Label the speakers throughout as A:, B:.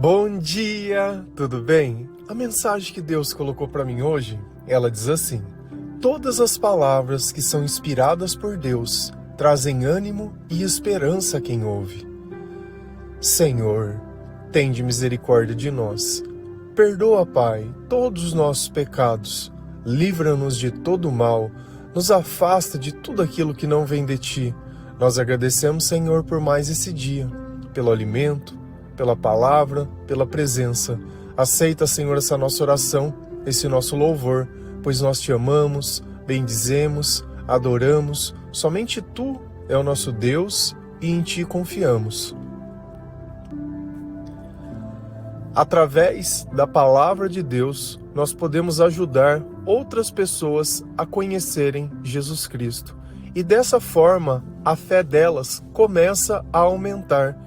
A: Bom dia, tudo bem? A mensagem que Deus colocou para mim hoje, ela diz assim: todas as palavras que são inspiradas por Deus trazem ânimo e esperança a quem ouve. Senhor, tende misericórdia de nós. Perdoa, Pai, todos os nossos pecados. Livra-nos de todo o mal. Nos afasta de tudo aquilo que não vem de Ti. Nós agradecemos, Senhor, por mais esse dia, pelo alimento, pela palavra, pela presença. Aceita, Senhor, essa nossa oração, esse nosso louvor, pois nós Te amamos, bendizemos, adoramos. Somente Tu é o nosso Deus e em Ti confiamos. Através da palavra de Deus, nós podemos ajudar outras pessoas a conhecerem Jesus Cristo. E dessa forma, a fé delas começa a aumentar.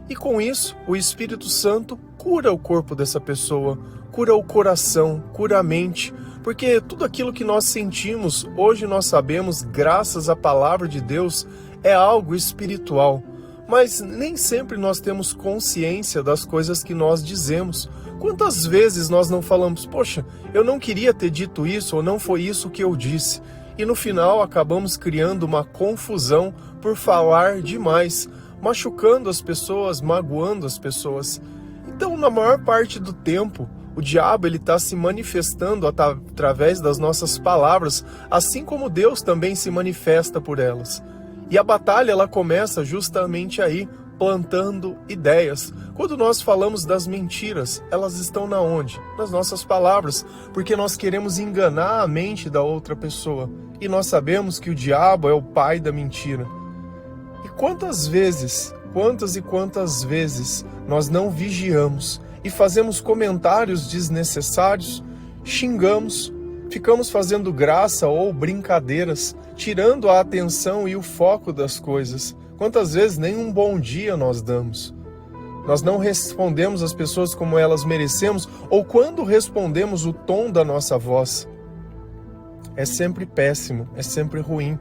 A: E com isso, o Espírito Santo cura o corpo dessa pessoa, cura o coração, cura a mente. Porque tudo aquilo que nós sentimos, hoje nós sabemos, graças à palavra de Deus, é algo espiritual. Mas nem sempre nós temos consciência das coisas que nós dizemos. Quantas vezes nós não falamos, poxa, eu não queria ter dito isso, ou não foi isso que eu disse. E no final acabamos criando uma confusão por falar demais, machucando as pessoas, magoando as pessoas. Então, na maior parte do tempo, o diabo está se manifestando através das nossas palavras, assim como Deus também se manifesta por elas. E a batalha ela começa justamente aí, plantando ideias. Quando nós falamos das mentiras, elas estão na onde? Nas nossas palavras, porque nós queremos enganar a mente da outra pessoa. E nós sabemos que o diabo é o pai da mentira. E quantas e quantas vezes nós não vigiamos e fazemos comentários desnecessários, xingamos, ficamos fazendo graça ou brincadeiras, tirando a atenção e o foco das coisas. Quantas vezes nem um bom dia nós damos? Nós não respondemos às pessoas como elas merecemos, ou quando respondemos, o tom da nossa voz é sempre péssimo, é sempre ruim.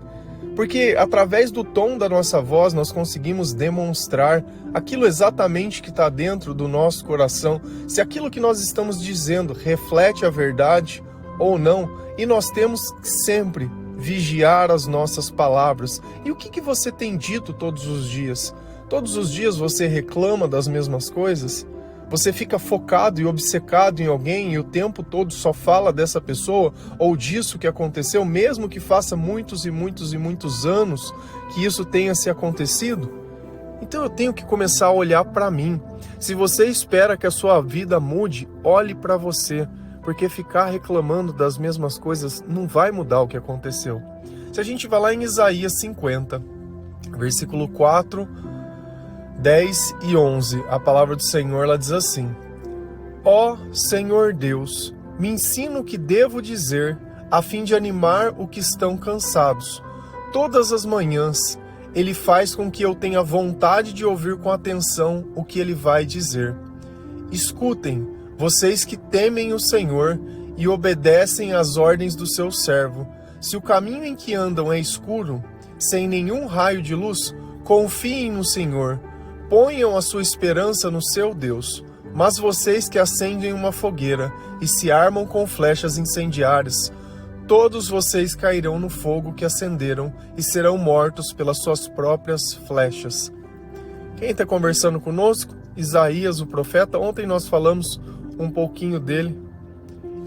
A: Porque através do tom da nossa voz nós conseguimos demonstrar aquilo exatamente que está dentro do nosso coração, se aquilo que nós estamos dizendo reflete a verdade ou não, e nós temos que sempre vigiar as nossas palavras. E o que você tem dito todos os dias? Todos os dias você reclama das mesmas coisas? Você fica focado e obcecado em alguém e o tempo todo só fala dessa pessoa ou disso que aconteceu, mesmo que faça muitos anos que isso tenha se acontecido? Então eu tenho que começar a olhar para mim. Se você espera que a sua vida mude, olhe para você, porque ficar reclamando das mesmas coisas não vai mudar o que aconteceu. Se a gente vai lá em Isaías 50, versículo 4, 10 e 11, a palavra do Senhor ela diz assim: Ó Senhor Deus, me ensina o que devo dizer, a fim de animar os que estão cansados. Todas as manhãs, Ele faz com que eu tenha vontade de ouvir com atenção o que Ele vai dizer. Escutem, vocês que temem o Senhor e obedecem às ordens do seu servo. Se o caminho em que andam é escuro, sem nenhum raio de luz, confiem no Senhor. Ponham a sua esperança no seu Deus. Mas vocês que acendem uma fogueira e se armam com flechas incendiárias, todos vocês cairão no fogo que acenderam e serão mortos pelas suas próprias flechas. Quem está conversando conosco? Isaías, o profeta. Ontem nós falamos um pouquinho dele.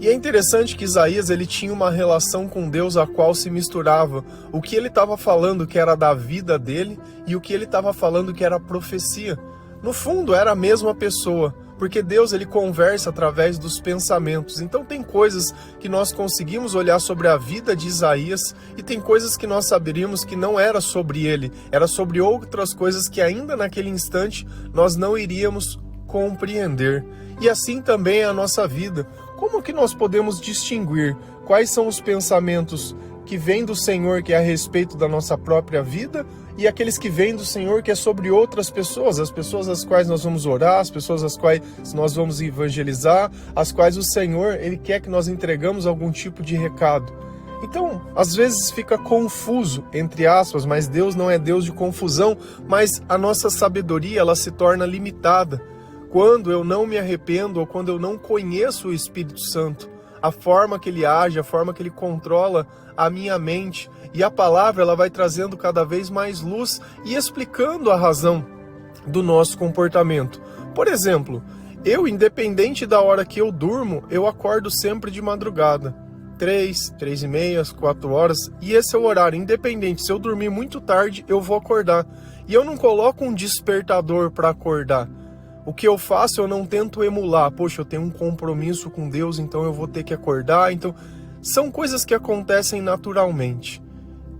A: E é interessante que Isaías ele tinha uma relação com Deus a qual se misturava o que ele estava falando que era da vida dele e o que ele estava falando que era profecia. No fundo era a mesma pessoa, porque Deus ele conversa através dos pensamentos. Então tem coisas que nós conseguimos olhar sobre a vida de Isaías e tem coisas que nós saberíamos que não era sobre ele, era sobre outras coisas que ainda naquele instante nós não iríamos compreender. E assim também é a nossa vida. Como que nós podemos distinguir quais são os pensamentos que vêm do Senhor, que é a respeito da nossa própria vida, e aqueles que vêm do Senhor, que é sobre outras pessoas, as pessoas às quais nós vamos orar, as pessoas às quais nós vamos evangelizar, às quais o Senhor ele quer que nós entregamos algum tipo de recado? Então, às vezes fica confuso, entre aspas, mas Deus não é Deus de confusão, mas a nossa sabedoria ela se torna limitada. quando eu não me arrependo ou quando eu não conheço o Espírito Santo, a forma que ele age, a forma que ele controla a minha mente. E a palavra ela vai trazendo cada vez mais luz e explicando a razão do nosso comportamento. Por exemplo, eu, independente da hora que eu durmo, eu acordo sempre de madrugada. 3, 3h30, 4 horas, e esse é o horário, independente, se eu dormir muito tarde, eu vou acordar. E eu não coloco um despertador para acordar. O que eu faço, eu não tento emular, poxa, eu tenho um compromisso com Deus, então eu vou ter que acordar, então são coisas que acontecem naturalmente.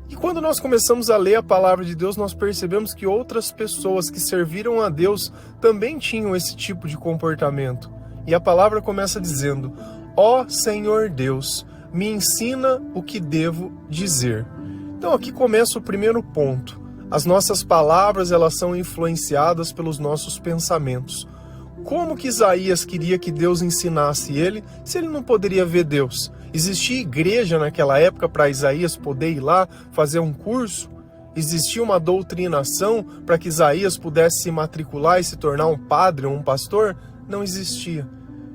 A: E quando nós começamos a ler a palavra de Deus, nós percebemos que outras pessoas que serviram a Deus também tinham esse tipo de comportamento. E a palavra começa dizendo: ó Senhor Deus, me ensina o que devo dizer. Então aqui começa o primeiro ponto. As nossas palavras, elas são influenciadas pelos nossos pensamentos. Como que Isaías queria que Deus ensinasse ele, se ele não poderia ver Deus? Existia igreja naquela época para Isaías poder ir lá fazer um curso? Existia uma doutrinação para que Isaías pudesse se matricular e se tornar um padre ou um pastor? Não existia.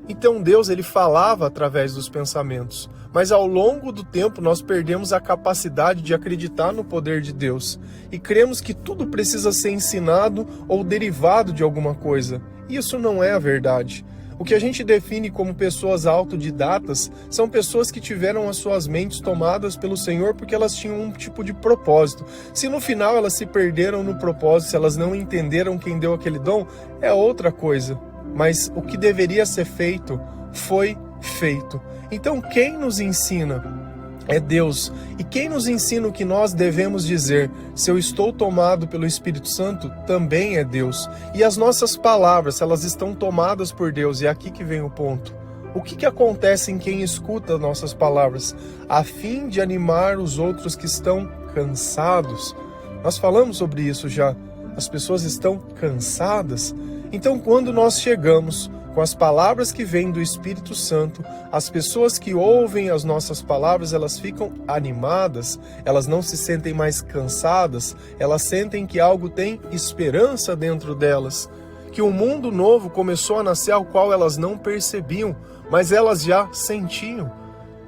A: Então Deus, ele falava através dos pensamentos, mas ao longo do tempo nós perdemos a capacidade de acreditar no poder de Deus e cremos que tudo precisa ser ensinado ou derivado de alguma coisa. Isso não é a verdade. O que a gente define como pessoas autodidatas são pessoas que tiveram as suas mentes tomadas pelo Senhor porque elas tinham um tipo de propósito. Se no final elas se perderam no propósito, se elas não entenderam quem deu aquele dom, é outra coisa. Mas o que deveria ser feito, foi feito. Então quem nos ensina é Deus. E quem nos ensina o que nós devemos dizer, se eu estou tomado pelo Espírito Santo, também é Deus. E as nossas palavras, elas estão tomadas por Deus. E é aqui que vem o ponto. O que acontece em quem escuta nossas palavras? A fim de animar os outros que estão cansados. Nós falamos sobre isso já. As pessoas estão cansadas. Então, quando nós chegamos com as palavras que vêm do Espírito Santo, as pessoas que ouvem as nossas palavras, elas ficam animadas, elas não se sentem mais cansadas, elas sentem que algo tem esperança dentro delas, que um mundo novo começou a nascer ao qual elas não percebiam, mas elas já sentiam.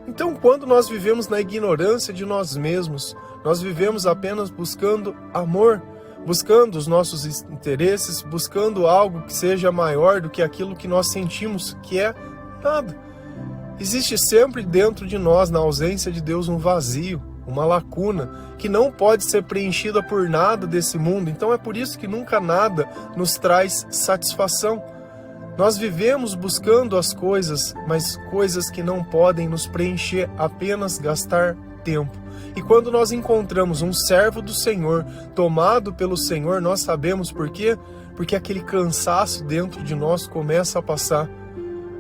A: Então, quando nós vivemos na ignorância de nós mesmos, nós vivemos apenas buscando amor, buscando os nossos interesses, buscando algo que seja maior do que aquilo que nós sentimos, que é nada. Existe sempre dentro de nós, na ausência de Deus, um vazio, uma lacuna, que não pode ser preenchida por nada desse mundo. Então é por isso que nunca nada nos traz satisfação. Nós vivemos buscando as coisas, mas coisas que não podem nos preencher, apenas gastar tempo. E quando nós encontramos um servo do Senhor, tomado pelo Senhor, nós sabemos por quê? Porque aquele cansaço dentro de nós começa a passar.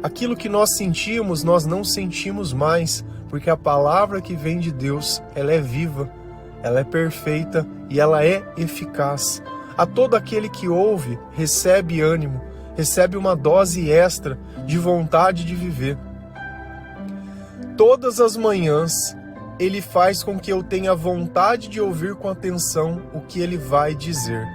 A: Aquilo que nós sentíamos, nós não sentimos mais, porque a palavra que vem de Deus, ela é viva, ela é perfeita e ela é eficaz. A todo aquele que ouve, recebe ânimo, recebe uma dose extra de vontade de viver. Todas as manhãs, ele faz com que eu tenha vontade de ouvir com atenção o que ele vai dizer.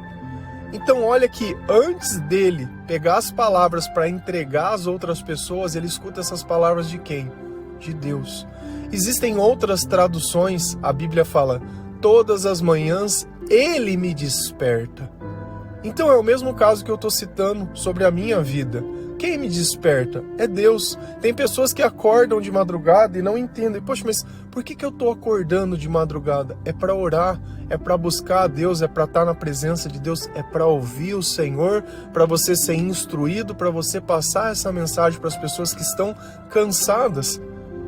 A: Então olha que antes dele pegar as palavras para entregar às outras pessoas, ele escuta essas palavras de quem? De Deus. Existem outras traduções, a Bíblia fala, todas as manhãs ele me desperta. Então é o mesmo caso que eu estou citando sobre a minha vida. Quem me desperta? É Deus. Tem pessoas que acordam de madrugada e não entendem. Poxa, mas por que eu estou acordando de madrugada? É para orar, é para buscar a Deus, é para estar na presença de Deus, é para ouvir o Senhor, para você ser instruído, para você passar essa mensagem para as pessoas que estão cansadas.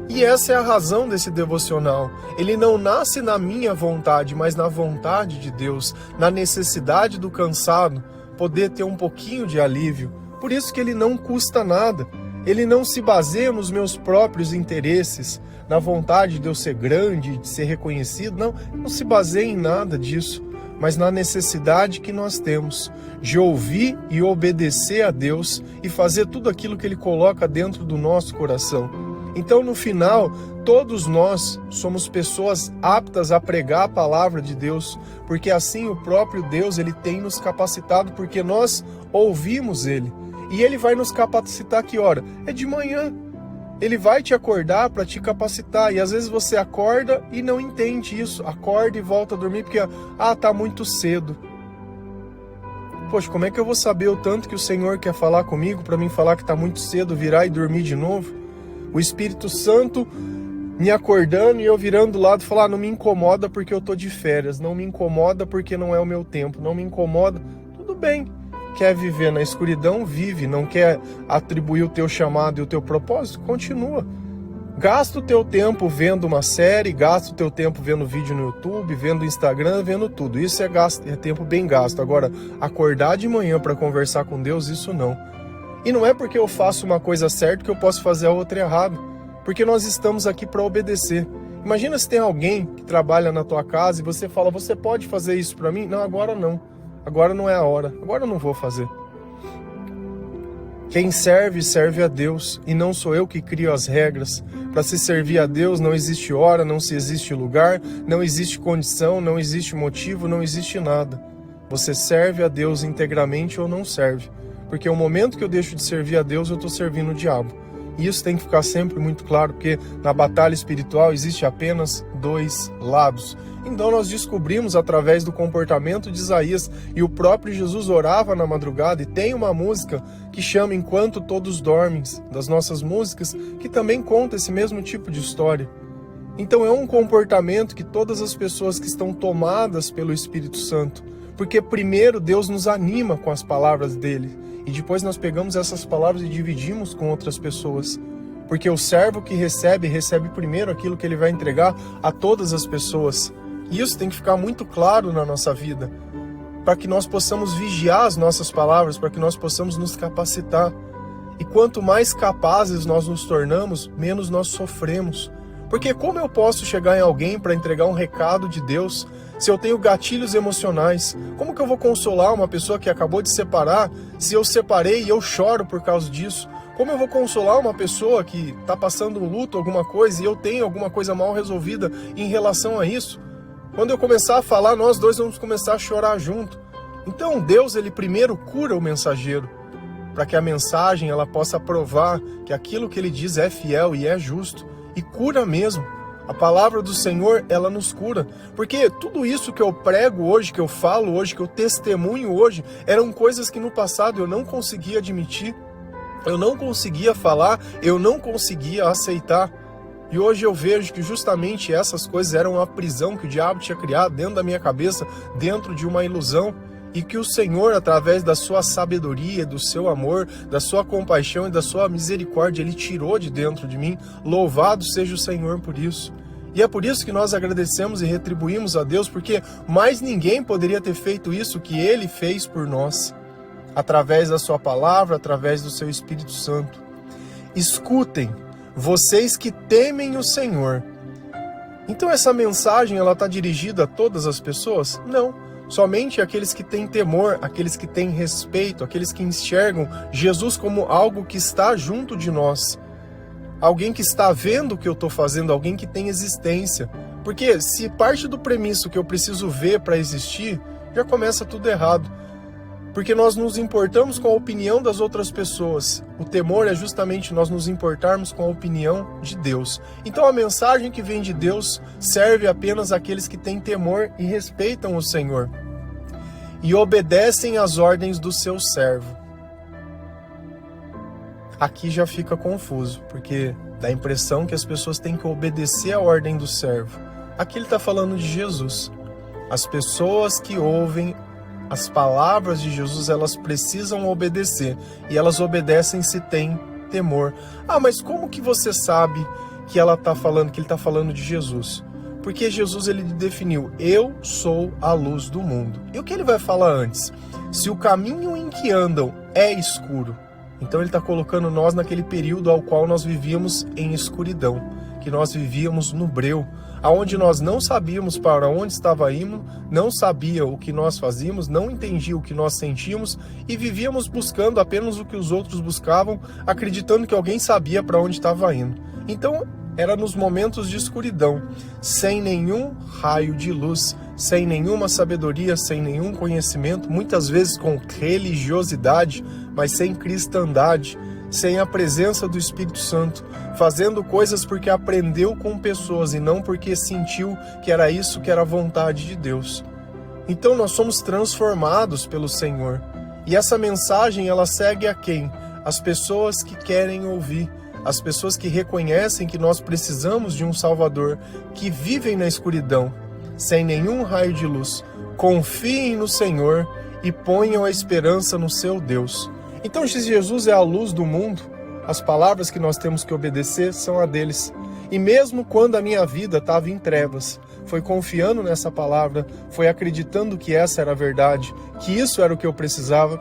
A: E essa é a razão desse devocional. Ele não nasce na minha vontade, mas na vontade de Deus, na necessidade do cansado, poder ter um pouquinho de alívio. Por isso que ele não custa nada. Ele não se baseia nos meus próprios interesses, na vontade de eu ser grande, de ser reconhecido. Não se baseia em nada disso, mas na necessidade que nós temos de ouvir e obedecer a Deus e fazer tudo aquilo que Ele coloca dentro do nosso coração. Então, no final, todos nós somos pessoas aptas a pregar a palavra de Deus, porque assim o próprio Deus ele tem nos capacitado, porque nós ouvimos Ele. E ele vai nos capacitar que hora? É de manhã. Ele vai te acordar para te capacitar. E às vezes você acorda e não entende isso. Acorda e volta a dormir porque, tá muito cedo. Poxa, como é que eu vou saber o tanto que o Senhor quer falar comigo para mim falar que tá muito cedo, virar e dormir de novo? O Espírito Santo me acordando e eu virando do lado e falar, não me incomoda porque eu tô de férias, não me incomoda porque não é o meu tempo, não me incomoda. Tudo bem. Quer viver na escuridão? Vive. Não quer atribuir o teu chamado e o teu propósito? Continua. Gasta o teu tempo vendo uma série, gasta o teu tempo vendo vídeo no YouTube, vendo Instagram, vendo tudo. Isso é tempo bem gasto. Agora, acordar de manhã para conversar com Deus, isso não. E não é porque eu faço uma coisa certa que eu posso fazer a outra errada. Porque nós estamos aqui para obedecer. Imagina se tem alguém que trabalha na tua casa e você fala, você pode fazer isso para mim? Não, agora não. Agora não é a hora. Agora eu não vou fazer. Quem serve, serve a Deus. E não sou eu que crio as regras. Para se servir a Deus não existe hora, não se existe lugar, não existe condição, não existe motivo, não existe nada. Você serve a Deus integralmente ou não serve. Porque o momento que eu deixo de servir a Deus, eu estou servindo o diabo. E isso tem que ficar sempre muito claro, porque na batalha espiritual existe apenas dois lados. Então nós descobrimos através do comportamento de Isaías, e o próprio Jesus orava na madrugada, e tem uma música que chama Enquanto Todos Dormem, das nossas músicas, que também conta esse mesmo tipo de história. Então é um comportamento que todas as pessoas que estão tomadas pelo Espírito Santo, porque primeiro Deus nos anima com as palavras dele, e depois nós pegamos essas palavras e dividimos com outras pessoas. Porque o servo que recebe primeiro aquilo que ele vai entregar a todas as pessoas. E isso tem que ficar muito claro na nossa vida, para que nós possamos vigiar as nossas palavras, para que nós possamos nos capacitar. E quanto mais capazes nós nos tornamos, menos nós sofremos. Porque como eu posso chegar em alguém para entregar um recado de Deus se eu tenho gatilhos emocionais? Como que eu vou consolar uma pessoa que acabou de separar se eu separei e eu choro por causa disso? Como eu vou consolar uma pessoa que está passando um luto, alguma coisa, e eu tenho alguma coisa mal resolvida em relação a isso? Quando eu começar a falar, nós dois vamos começar a chorar junto. Então Deus, ele primeiro cura o mensageiro, para que a mensagem ela possa provar que aquilo que ele diz é fiel e é justo. E cura mesmo. A palavra do Senhor, ela nos cura. Porque tudo isso que eu prego hoje, que eu falo hoje, que eu testemunho hoje, eram coisas que no passado eu não conseguia admitir. Eu não conseguia falar, eu não conseguia aceitar. E hoje eu vejo que justamente essas coisas eram a prisão que o diabo tinha criado dentro da minha cabeça, dentro de uma ilusão. E que o Senhor, através da sua sabedoria, do seu amor, da sua compaixão e da sua misericórdia, ele tirou de dentro de mim. Louvado seja o Senhor por isso. E é por isso que nós agradecemos e retribuímos a Deus, porque mais ninguém poderia ter feito isso que ele fez por nós. Através da sua palavra, através do seu Espírito Santo. Escutem, vocês que temem o Senhor. Então essa mensagem, ela está dirigida a todas as pessoas? Não. Somente aqueles que têm temor, aqueles que têm respeito, aqueles que enxergam Jesus como algo que está junto de nós. Alguém que está vendo o que eu estou fazendo, alguém que tem existência. Porque se parte do premisso que eu preciso ver para existir, já começa tudo errado. Porque nós nos importamos com a opinião das outras pessoas. O temor é justamente nós nos importarmos com a opinião de Deus. Então a mensagem que vem de Deus serve apenas àqueles que têm temor e respeitam o Senhor. E obedecem às ordens do seu servo. Aqui já fica confuso, porque dá a impressão que as pessoas têm que obedecer à ordem do servo. Aqui ele está falando de Jesus. As pessoas que ouvem as palavras de Jesus, elas precisam obedecer. E elas obedecem se têm temor. Mas como que você sabe que ela tá falando, que ele está falando de Jesus? Porque Jesus, ele definiu, eu sou a luz do mundo. E o que ele vai falar antes? Se o caminho em que andam é escuro, então ele está colocando nós naquele período ao qual nós vivíamos em escuridão, que nós vivíamos no breu, aonde nós não sabíamos para onde estava indo, não sabia o que nós fazíamos, não entendia o que nós sentíamos e vivíamos buscando apenas o que os outros buscavam, acreditando que alguém sabia para onde estava indo. Então, era nos momentos de escuridão, sem nenhum raio de luz, sem nenhuma sabedoria, sem nenhum conhecimento, muitas vezes com religiosidade, mas sem cristandade, sem a presença do Espírito Santo, fazendo coisas porque aprendeu com pessoas e não porque sentiu que era isso que era a vontade de Deus. Então nós somos transformados pelo Senhor. E essa mensagem, ela segue a quem? As pessoas que querem ouvir, as pessoas que reconhecem que nós precisamos de um Salvador, que vivem na escuridão, sem nenhum raio de luz. Confiem no Senhor e ponham a esperança no seu Deus. Então, se Jesus é a luz do mundo, as palavras que nós temos que obedecer são a deles. E mesmo quando a minha vida estava em trevas, foi confiando nessa palavra, foi acreditando que essa era a verdade, que isso era o que eu precisava,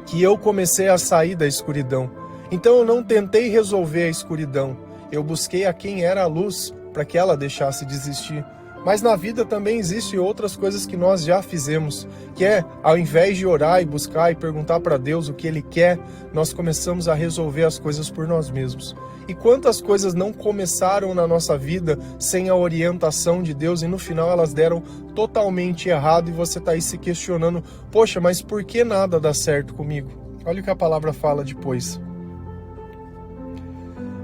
A: que eu comecei a sair da escuridão. Então eu não tentei resolver a escuridão, eu busquei a quem era a luz para que ela deixasse de existir. Mas na vida também existem outras coisas que nós já fizemos, que é, ao invés de orar e buscar e perguntar para Deus o que Ele quer, nós começamos a resolver as coisas por nós mesmos. E quantas coisas não começaram na nossa vida sem a orientação de Deus e no final elas deram totalmente errado e você está aí se questionando, poxa, mas por que nada dá certo comigo? Olha o que a palavra fala depois.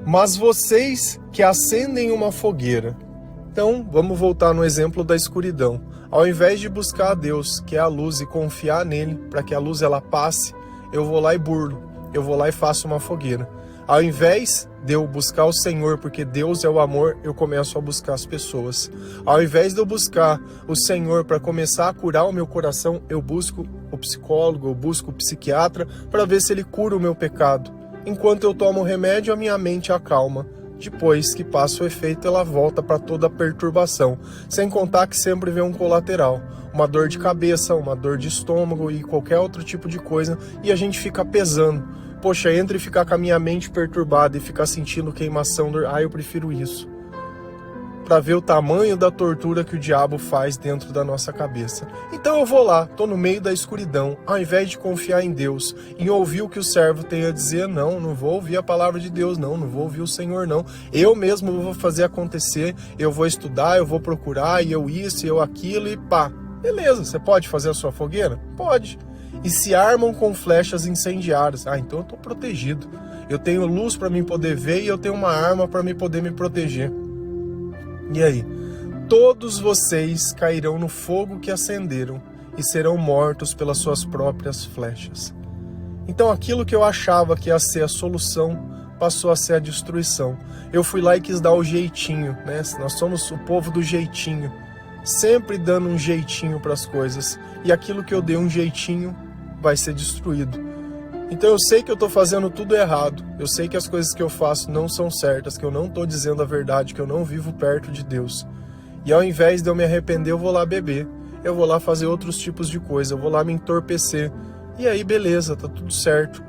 A: Mas vocês que acendem uma fogueira. Então, vamos voltar no exemplo da escuridão. Ao invés de buscar a Deus, que é a luz, e confiar nele, para que a luz ela passe, eu vou lá e burlo. Eu vou lá e faço uma fogueira. Ao invés de eu buscar o Senhor, porque Deus é o amor, eu começo a buscar as pessoas. Ao invés de eu buscar o Senhor para começar a curar o meu coração, eu busco o psicólogo, eu busco o psiquiatra para ver se ele cura o meu pecado. Enquanto eu tomo o remédio, a minha mente acalma. Depois que passa o efeito, ela volta para toda a perturbação. Sem contar que sempre vem um colateral. Uma dor de cabeça, uma dor de estômago e qualquer outro tipo de coisa. E a gente fica pesando. Poxa, entre ficar com a minha mente perturbada e ficar sentindo queimação, eu prefiro isso. Para ver o tamanho da tortura que o diabo faz dentro da nossa cabeça. Então eu vou lá, tô no meio da escuridão, ao invés de confiar em Deus, em ouvir o que o servo tem a dizer, não vou ouvir a palavra de Deus, não vou ouvir o Senhor, não. Eu mesmo vou fazer acontecer, eu vou estudar, eu vou procurar, e eu isso, e eu aquilo, e pá. Beleza, você pode fazer a sua fogueira? Pode. E se armam com flechas incendiárias. Então eu tô protegido. Eu tenho luz para mim poder ver e eu tenho uma arma para mim poder me proteger. E aí? Todos vocês cairão no fogo que acenderam e serão mortos pelas suas próprias flechas. Então aquilo que eu achava que ia ser a solução passou a ser a destruição. Eu fui lá e quis dar o jeitinho, né? Nós somos o povo do jeitinho, sempre dando um jeitinho para as coisas. E aquilo que eu dei um jeitinho vai ser destruído. Então eu sei que eu estou fazendo tudo errado, eu sei que as coisas que eu faço não são certas, que eu não estou dizendo a verdade, que eu não vivo perto de Deus. E ao invés de eu me arrepender, eu vou lá beber, eu vou lá fazer outros tipos de coisa, eu vou lá me entorpecer. E aí beleza, tá tudo certo.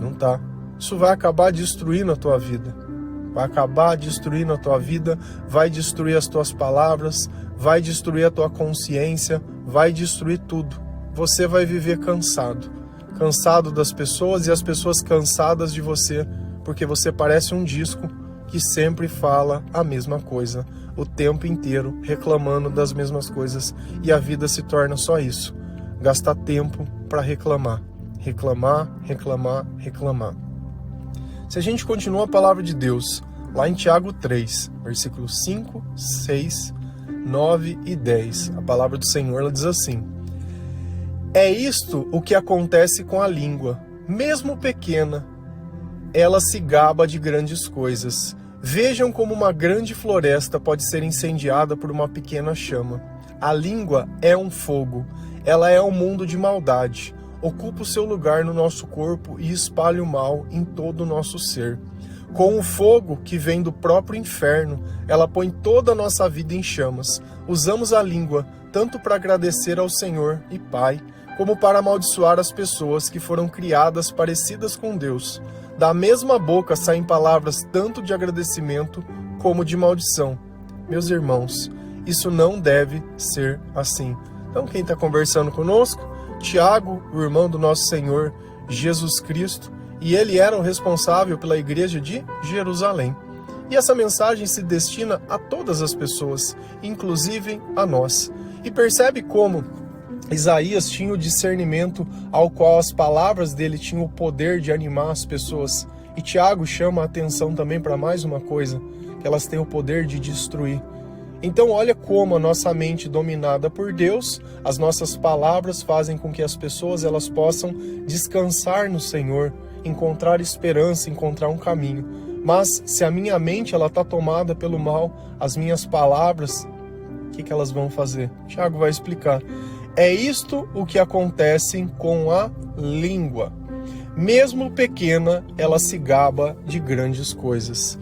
A: Não tá. Isso vai acabar destruindo a tua vida. Vai acabar destruindo a tua vida, vai destruir as tuas palavras, vai destruir a tua consciência, vai destruir tudo. Você vai viver cansado. Cansado das pessoas e as pessoas cansadas de você, porque você parece um disco que sempre fala a mesma coisa, o tempo inteiro, reclamando das mesmas coisas, e a vida se torna só isso, gastar tempo para reclamar, reclamar, reclamar, reclamar. Se a gente continua a palavra de Deus, lá em Tiago 3, versículos 5, 6, 9 e 10, a palavra do Senhor ela diz assim: é isto o que acontece com a língua. Mesmo pequena, ela se gaba de grandes coisas. Vejam como uma grande floresta pode ser incendiada por uma pequena chama. A língua é um fogo. Ela é um mundo de maldade. Ocupa o seu lugar no nosso corpo e espalha o mal em todo o nosso ser. Com o fogo que vem do próprio inferno, ela põe toda a nossa vida em chamas. Usamos a língua tanto para agradecer ao Senhor e Pai, como para amaldiçoar as pessoas que foram criadas parecidas com Deus. Da mesma boca saem palavras tanto de agradecimento como de maldição. Meus irmãos, isso não deve ser assim. Então quem está conversando conosco? Tiago, o irmão do nosso Senhor Jesus Cristo, e ele era o responsável pela igreja de Jerusalém. E essa mensagem se destina a todas as pessoas, inclusive a nós. E percebe como Isaías tinha o discernimento ao qual as palavras dele tinham o poder de animar as pessoas. E Tiago chama a atenção também para mais uma coisa, que elas têm o poder de destruir. Então olha como a nossa mente dominada por Deus, as nossas palavras fazem com que as pessoas elas possam descansar no Senhor, encontrar esperança, encontrar um caminho. Mas se a minha mente ela está tomada pelo mal, as minhas palavras, o que elas vão fazer? Tiago vai explicar. É isto o que acontece com a língua. Mesmo pequena, ela se gaba de grandes coisas.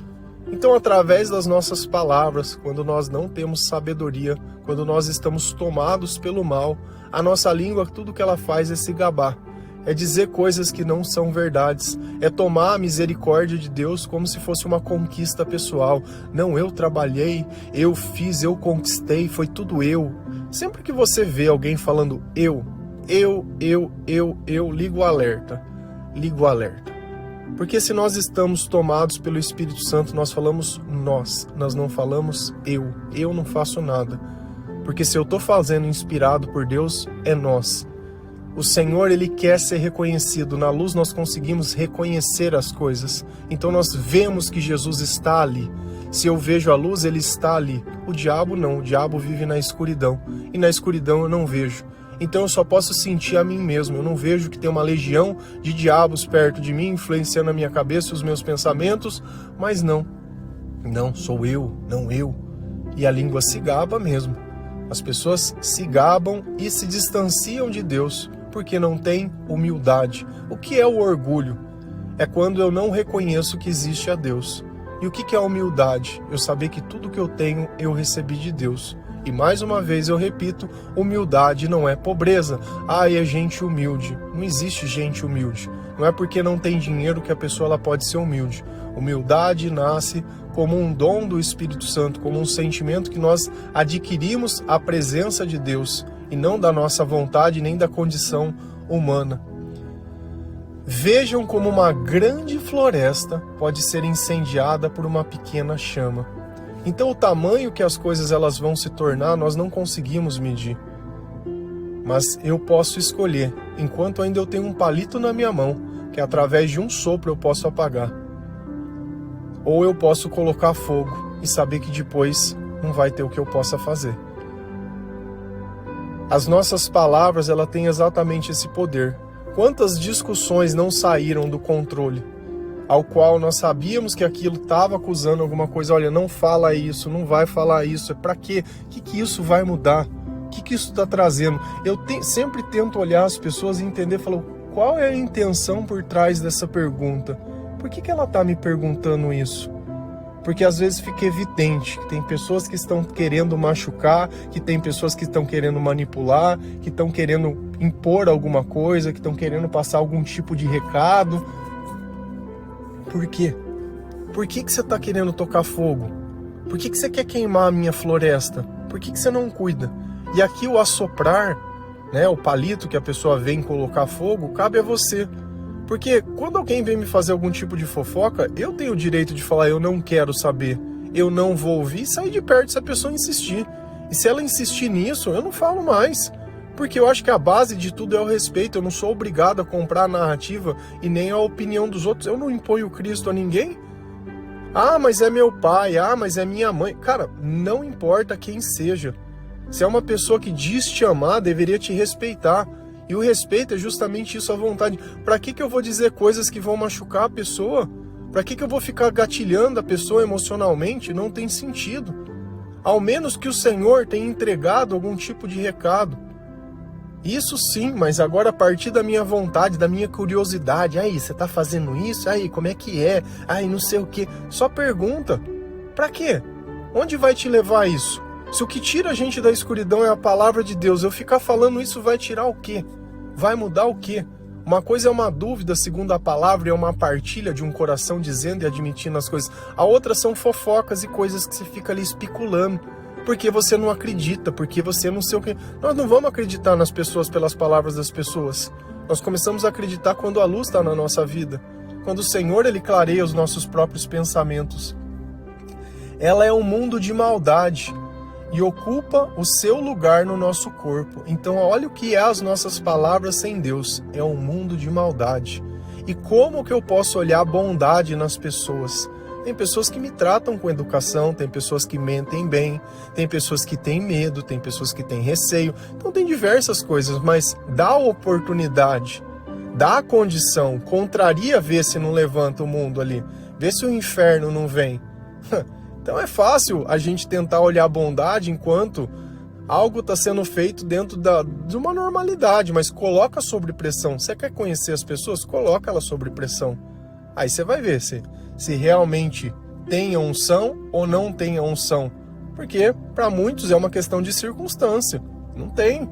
A: Então, através das nossas palavras, quando nós não temos sabedoria, quando nós estamos tomados pelo mal, a nossa língua, tudo que ela faz é se gabar. É dizer coisas que não são verdades. É tomar a misericórdia de Deus como se fosse uma conquista pessoal. Não, eu trabalhei, eu fiz, eu conquistei, foi tudo eu. Sempre que você vê alguém falando eu, liga o alerta. Liga o alerta. Porque se nós estamos tomados pelo Espírito Santo, nós falamos nós não falamos eu não faço nada. Porque se eu estou fazendo inspirado por Deus, é nós. O Senhor, Ele quer ser reconhecido. Na luz nós conseguimos reconhecer as coisas. Então nós vemos que Jesus está ali. Se eu vejo a luz, Ele está ali. O diabo não, o diabo vive na escuridão. E na escuridão eu não vejo. Então eu só posso sentir a mim mesmo. Eu não vejo que tem uma legião de diabos perto de mim, influenciando a minha cabeça e os meus pensamentos. Mas não, sou eu, não eu. E a língua se gaba mesmo. As pessoas se gabam e se distanciam de Deus, porque não tem humildade. O que é o orgulho? É quando eu não reconheço que existe a Deus. E o que é a humildade? Eu saber que tudo que eu tenho, eu recebi de Deus. E mais uma vez eu repito, humildade não é pobreza. É gente humilde. Não existe gente humilde. Não é porque não tem dinheiro que a pessoa ela pode ser humilde. Humildade nasce como um dom do Espírito Santo, como um sentimento que nós adquirimos a presença de Deus e não da nossa vontade nem da condição humana. Vejam como uma grande floresta pode ser incendiada por uma pequena chama. Então o tamanho que as coisas elas vão se tornar, nós não conseguimos medir. Mas eu posso escolher, enquanto ainda eu tenho um palito na minha mão, que através de um sopro eu posso apagar. Ou eu posso colocar fogo e saber que depois não vai ter o que eu possa fazer. As nossas palavras, ela tem exatamente esse poder. Quantas discussões não saíram do controle, ao qual nós sabíamos que aquilo estava acusando alguma coisa. Olha, não fala isso, não vai falar isso. É para quê? O que isso vai mudar? O que isso está trazendo? Eu sempre tento olhar as pessoas e entender, qual é a intenção por trás dessa pergunta? Por que ela está me perguntando isso? Porque às vezes fica evidente que tem pessoas que estão querendo machucar, que tem pessoas que estão querendo manipular, que estão querendo impor alguma coisa, que estão querendo passar algum tipo de recado. Por quê? Por que você está querendo tocar fogo? Por que você quer queimar a minha floresta? Por que você não cuida? E aqui o assoprar, o palito que a pessoa vem colocar fogo, cabe a você. Porque quando alguém vem me fazer algum tipo de fofoca, eu tenho o direito de falar, eu não quero saber, eu não vou ouvir e sair de perto se a pessoa insistir. E se ela insistir nisso, eu não falo mais. Porque eu acho que a base de tudo é o respeito. Eu não sou obrigado a comprar a narrativa e nem a opinião dos outros. Eu não imponho Cristo a ninguém. Mas é meu pai, mas é minha mãe. Cara, não importa quem seja. Se é uma pessoa que diz te amar, deveria te respeitar. E o respeito é justamente isso, a vontade. Para que eu vou dizer coisas que vão machucar a pessoa? Para que eu vou ficar gatilhando a pessoa emocionalmente? Não tem sentido. Ao menos que o Senhor tenha entregado algum tipo de recado. Isso sim, mas agora a partir da minha vontade, da minha curiosidade. Você tá fazendo isso? Como é que é? Não sei o quê. Só pergunta. Pra quê? Onde vai te levar isso? Se o que tira a gente da escuridão é a palavra de Deus, eu ficar falando isso vai tirar o quê? Vai mudar o quê? Uma coisa é uma dúvida segundo a palavra, é uma partilha de um coração dizendo e admitindo as coisas. A outra são fofocas e coisas que você fica ali especulando. Porque você não acredita, porque você não sei o quê. Nós não vamos acreditar nas pessoas pelas palavras das pessoas. Nós começamos a acreditar quando a luz está na nossa vida. Quando o Senhor, Ele clareia os nossos próprios pensamentos. Ela é um mundo de maldade. e ocupa o seu lugar no nosso corpo. Então olha o que é as nossas palavras sem Deus. É um mundo de maldade. E como que eu posso olhar a bondade nas pessoas? Tem pessoas que me tratam com educação, tem pessoas que mentem bem, tem pessoas que têm medo, tem pessoas que têm receio. Então tem diversas coisas, mas dá a oportunidade, dá a condição, contraria ver se não levanta o mundo ali, ver se o inferno não vem. Então é fácil a gente tentar olhar a bondade enquanto algo está sendo feito dentro de uma normalidade, mas coloca sob pressão. Você quer conhecer as pessoas? Coloca elas sob pressão. Aí você vai ver se realmente tem a unção ou não tem a unção. Porque para muitos é uma questão de circunstância. Não tem.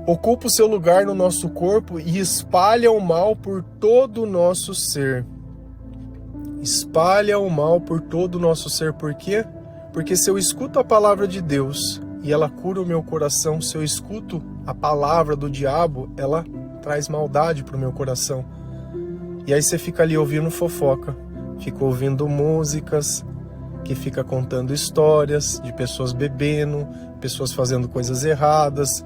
A: Ocupa o seu lugar no nosso corpo e espalha o mal por todo o nosso ser. Espalha o mal por todo o nosso ser. Por quê? Porque se eu escuto a palavra de Deus e ela cura o meu coração, se eu escuto a palavra do diabo, ela traz maldade para o meu coração. E aí você fica ali ouvindo fofoca, fica ouvindo músicas, que fica contando histórias de pessoas bebendo, pessoas fazendo coisas erradas,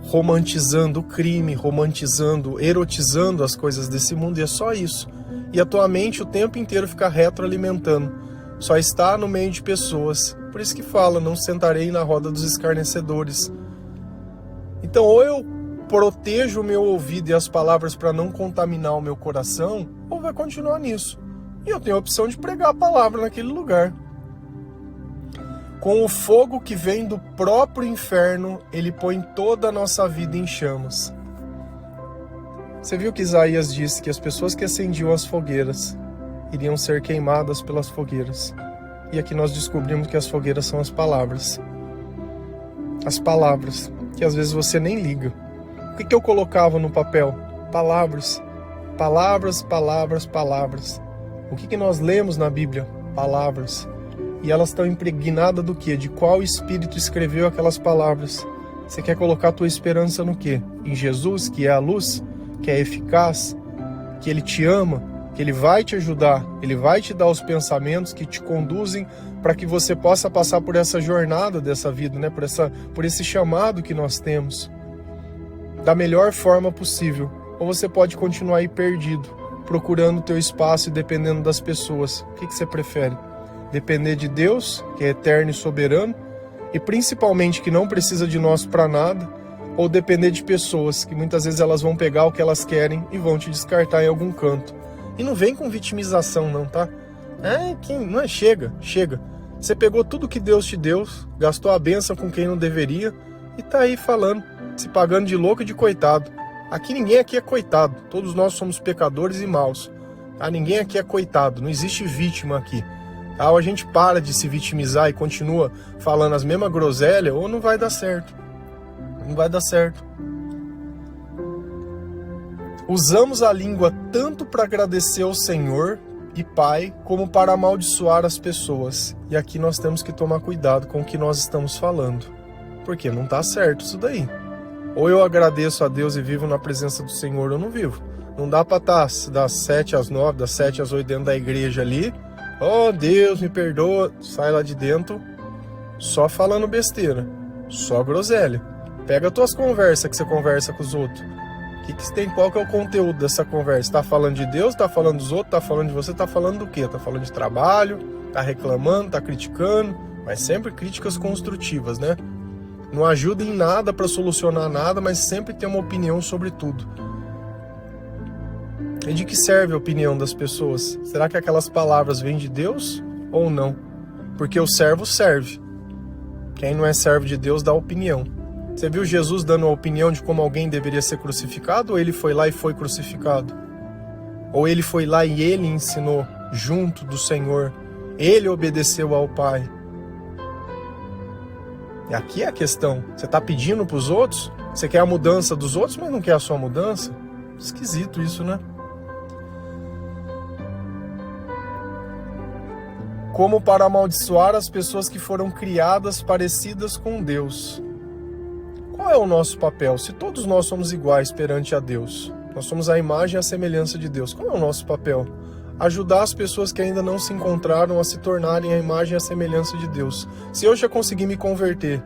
A: romantizando o crime, romantizando, erotizando as coisas desse mundo, e é só isso. E a tua mente o tempo inteiro fica retroalimentando. Só está no meio de pessoas. Por isso que fala, não sentarei na roda dos escarnecedores. Então, ou eu protejo o meu ouvido e as palavras para não contaminar o meu coração, ou vai continuar nisso. E eu tenho a opção de pregar a palavra naquele lugar. Com o fogo que vem do próprio inferno, ele põe toda a nossa vida em chamas. Você viu que Isaías disse que as pessoas que acendiam as fogueiras iriam ser queimadas pelas fogueiras. E aqui nós descobrimos que as fogueiras são as palavras. As palavras, que às vezes você nem liga. O que eu colocava no papel? Palavras. Palavras, palavras, palavras. O que nós lemos na Bíblia? Palavras. E elas estão impregnadas do quê? De qual espírito escreveu aquelas palavras? Você quer colocar a tua esperança no quê? Em Jesus, que é a luz, que é eficaz, que Ele te ama, que Ele vai te ajudar, Ele vai te dar os pensamentos que te conduzem para que você possa passar por essa jornada dessa vida, né? Por esse chamado que nós temos, da melhor forma possível. Ou você pode continuar aí perdido, procurando o teu espaço e dependendo das pessoas. O que você prefere? Depender de Deus, que é eterno e soberano, e principalmente que não precisa de nós para nada, ou depender de pessoas, que muitas vezes elas vão pegar o que elas querem e vão te descartar em algum canto. E não vem com vitimização não, tá? Não é, chega. Você pegou tudo que Deus te deu, gastou a bênção com quem não deveria, e tá aí falando, se pagando de louco e de coitado. Ninguém aqui é coitado, todos nós somos pecadores e maus. Tá? Ninguém aqui é coitado, não existe vítima aqui. Tá? Ou a gente para de se vitimizar e continua falando as mesmas groselhas, ou não vai dar certo. Não vai dar certo. Usamos a língua tanto para agradecer ao Senhor e Pai, como para amaldiçoar as pessoas. E aqui nós temos que tomar cuidado com o que nós estamos falando, porque não está certo isso daí. Ou eu agradeço a Deus e vivo na presença do Senhor, ou eu não vivo. Não dá para estar das 7 às 9, das 7 às 8 dentro da igreja ali. Oh, Deus, me perdoa. Sai lá de dentro só falando besteira, só groselha. Pega as tuas conversas que você conversa com os outros. Qual que é o conteúdo dessa conversa? Tá falando de Deus, tá falando dos outros, tá falando de você, tá falando do quê? Tá falando de trabalho, tá reclamando, tá criticando, mas sempre críticas construtivas, né? Não ajuda em nada para solucionar nada, mas sempre tem uma opinião sobre tudo. E de que serve a opinião das pessoas? Será que aquelas palavras vêm de Deus ou não? Porque o servo serve. Quem não é servo de Deus dá opinião. Você viu Jesus dando a opinião de como alguém deveria ser crucificado? Ou ele foi lá e foi crucificado? Ou ele foi lá e ele ensinou junto do Senhor? Ele obedeceu ao Pai? E aqui é a questão. Você está pedindo para os outros? Você quer a mudança dos outros, mas não quer a sua mudança? Esquisito isso, né? Como para amaldiçoar as pessoas que foram criadas parecidas com Deus. Qual é o nosso papel? Se todos nós somos iguais perante a Deus, nós somos a imagem e a semelhança de Deus, qual é o nosso papel? ajudar as pessoas que ainda não se encontraram a se tornarem a imagem e a semelhança de Deus. Se eu já consegui me converter,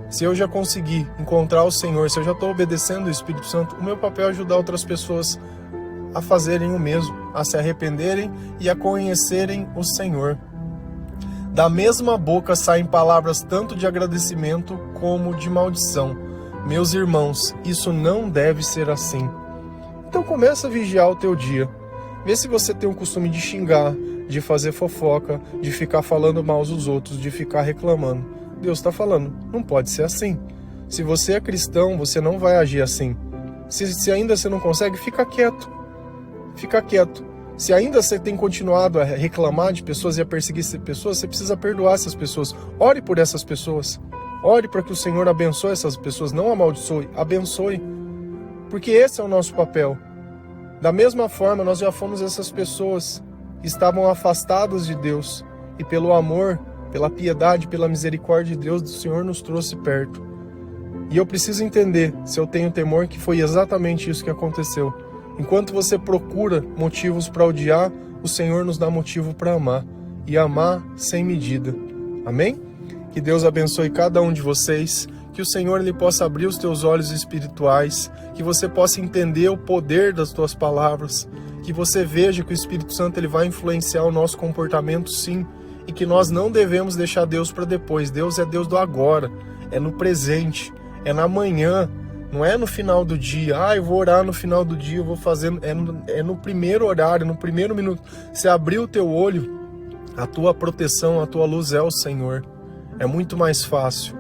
A: se eu já consegui encontrar o Senhor, se eu já estou obedecendo o Espírito Santo, o meu papel é ajudar outras pessoas a fazerem o mesmo, a se arrependerem e a conhecerem o Senhor. Da mesma boca saem palavras tanto de agradecimento como de maldição. Meus irmãos, isso não deve ser assim. Então começa a vigiar o teu dia. Vê se você tem o costume de xingar, de fazer fofoca, de ficar falando mal dos outros, de ficar reclamando. Deus está falando, não pode ser assim. Se você é cristão, você não vai agir assim. Se ainda você não consegue, fica quieto. Fica quieto. Se ainda você tem continuado a reclamar de pessoas e a perseguir pessoas, você precisa perdoar essas pessoas. Ore por essas pessoas. Ore para que o Senhor abençoe essas pessoas, não amaldiçoe, abençoe. Porque esse é o nosso papel. Da mesma forma, nós já fomos essas pessoas que estavam afastadas de Deus e pelo amor, pela piedade, pela misericórdia de Deus, o Senhor nos trouxe perto. E eu preciso entender, se eu tenho temor, que foi exatamente isso que aconteceu. Enquanto você procura motivos para odiar, o Senhor nos dá motivo para amar. E amar sem medida. Amém? Que Deus abençoe cada um de vocês. Que o Senhor ele possa abrir os teus olhos espirituais. Que você possa entender o poder das tuas palavras. Que você veja que o Espírito Santo ele vai influenciar o nosso comportamento, sim. E que nós não devemos deixar Deus para depois. Deus é Deus do agora. É no presente. É na manhã. Não é no final do dia, eu vou orar no final do dia, eu vou fazer, é no primeiro horário, no primeiro minuto. Se abrir o teu olho, a tua proteção, a tua luz é o Senhor. É muito mais fácil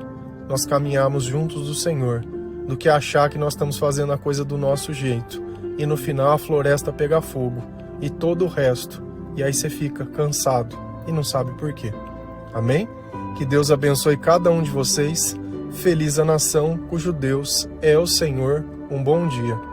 A: nós caminharmos juntos do Senhor do que achar que nós estamos fazendo a coisa do nosso jeito. E no final a floresta pega fogo e todo o resto. E aí você fica cansado e não sabe por quê. Amém? Que Deus abençoe cada um de vocês. Feliz a nação cujo Deus é o Senhor. Um bom dia.